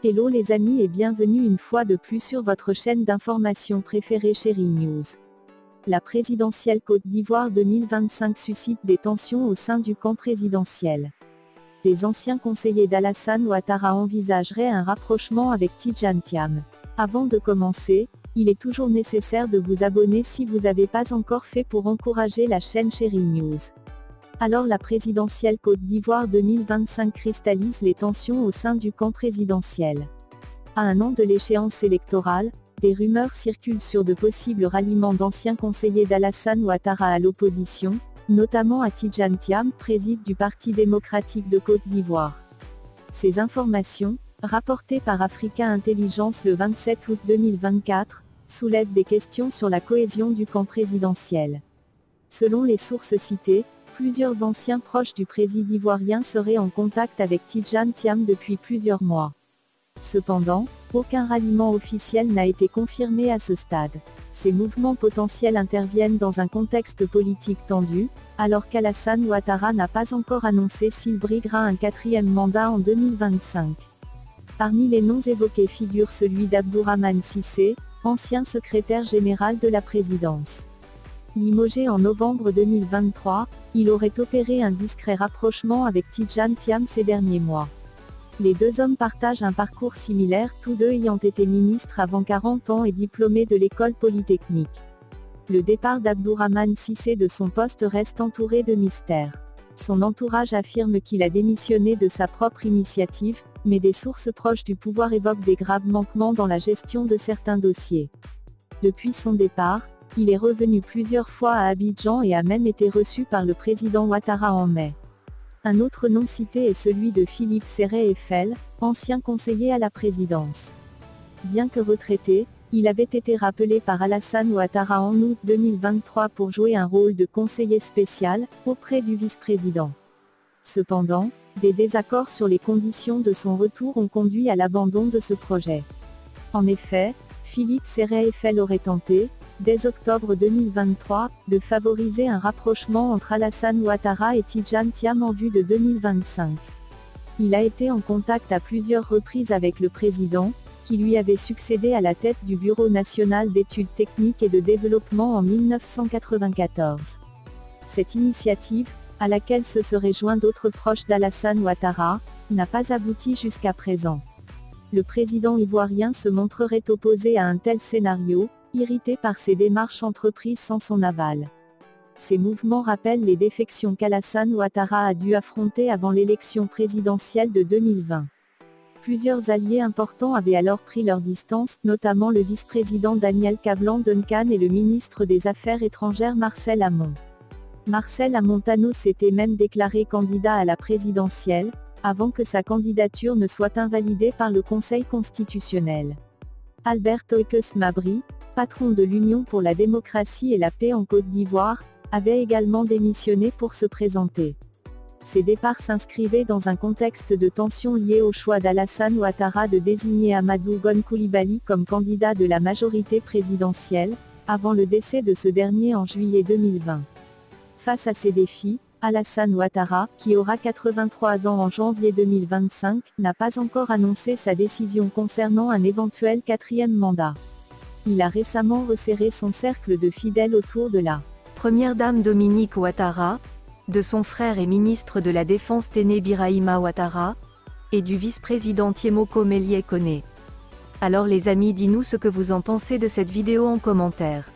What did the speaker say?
Hello les amis et bienvenue une fois de plus sur votre chaîne d'information préférée Chéri News. La présidentielle Côte d'Ivoire 2025 suscite des tensions au sein du camp présidentiel. Des anciens conseillers d'Alassane Ouattara envisageraient un rapprochement avec Tidjane Thiam. Avant de commencer, il est toujours nécessaire de vous abonner si vous n'avez pas encore fait pour encourager la chaîne Chéri News. Alors la présidentielle Côte d'Ivoire 2025 cristallise les tensions au sein du camp présidentiel. À un an de l'échéance électorale, des rumeurs circulent sur de possibles ralliements d'anciens conseillers d'Alassane Ouattara à l'opposition, notamment à Tidjane Thiam, président du Parti démocratique de Côte d'Ivoire. Ces informations, rapportées par Africa Intelligence le 27 août 2024, soulèvent des questions sur la cohésion du camp présidentiel. Selon les sources citées, plusieurs anciens proches du président ivoirien seraient en contact avec Tidjane Thiam depuis plusieurs mois. Cependant, aucun ralliement officiel n'a été confirmé à ce stade. Ces mouvements potentiels interviennent dans un contexte politique tendu, alors qu'Alassane Ouattara n'a pas encore annoncé s'il briguera un quatrième mandat en 2025. Parmi les noms évoqués figure celui d'Abdourahmane Cissé, ancien secrétaire général de la présidence. Limogé en novembre 2023, il aurait opéré un discret rapprochement avec Tidjane Thiam ces derniers mois. Les deux hommes partagent un parcours similaire, tous deux ayant été ministres avant 40 ans et diplômés de l'école polytechnique. Le départ d'Abdourahmane Cissé de son poste reste entouré de mystères. Son entourage affirme qu'il a démissionné de sa propre initiative, mais des sources proches du pouvoir évoquent des graves manquements dans la gestion de certains dossiers. Depuis son départ, il est revenu plusieurs fois à Abidjan et a même été reçu par le président Ouattara en mai. Un autre nom cité est celui de Philippe Séré-Eiffel, ancien conseiller à la présidence. Bien que retraité, il avait été rappelé par Alassane Ouattara en août 2023 pour jouer un rôle de conseiller spécial, auprès du vice-président. Cependant, des désaccords sur les conditions de son retour ont conduit à l'abandon de ce projet. En effet, Philippe Séré-Eiffel aurait tenté, dès octobre 2023, de favoriser un rapprochement entre Alassane Ouattara et Tidjane Thiam en vue de 2025. Il a été en contact à plusieurs reprises avec le président, qui lui avait succédé à la tête du Bureau national d'études techniques et de développement en 1994. Cette initiative, à laquelle se seraient joints d'autres proches d'Alassane Ouattara, n'a pas abouti jusqu'à présent. Le président ivoirien se montrerait opposé à un tel scénario, irrité par ces démarches entreprises sans son aval. Ces mouvements rappellent les défections qu'Alassane Ouattara a dû affronter avant l'élection présidentielle de 2020. Plusieurs alliés importants avaient alors pris leur distance, notamment le vice-président Daniel Kablan-Duncan et le ministre des Affaires étrangères Marcel Amon. Marcel Amontano s'était même déclaré candidat à la présidentielle, avant que sa candidature ne soit invalidée par le Conseil constitutionnel. Albert Oikes Mabry, patron de l'Union pour la démocratie et la paix en Côte d'Ivoire, avait également démissionné pour se présenter. Ces départs s'inscrivaient dans un contexte de tension lié au choix d'Alassane Ouattara de désigner Amadou Gon Coulibaly comme candidat de la majorité présidentielle, avant le décès de ce dernier en juillet 2020. Face à ces défis, Alassane Ouattara, qui aura 83 ans en janvier 2025, n'a pas encore annoncé sa décision concernant un éventuel quatrième mandat. Il a récemment resserré son cercle de fidèles autour de la première dame Dominique Ouattara, de son frère et ministre de la Défense Téné Birahima Ouattara, et du vice-président Thiemoko Mélié Koné. Alors les amis, dis-nous ce que vous en pensez de cette vidéo en commentaire.